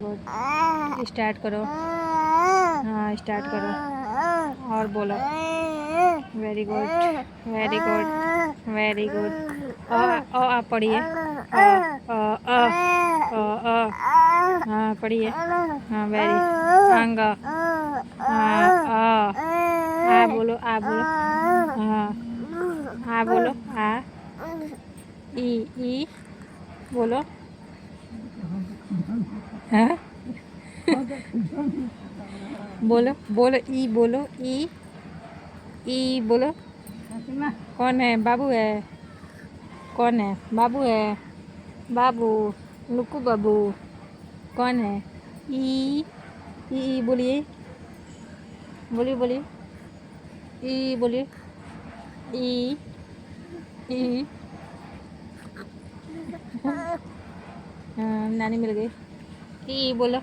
Good. Start करो। हाँ start करो और बोलो। Very good, very good, very good. आ पढ़िए। हाँ पढ़िए। हाँ वेरी। अंग। हाँ आ बोलो, आ बोलो। हाँ आ बोलो, आ। ई बोलो। हाँ बोलो बोलो, ई बोलो, ई बोलो। कौन है? बाबू है। कौन है? बाबू है। बाबू, नुक्कू बाबू। कौन है? ई बोलिए, बोलिए बोलिए। ई बोलिए। ई ई। हाँ नानी मिल गई। ई बोलो।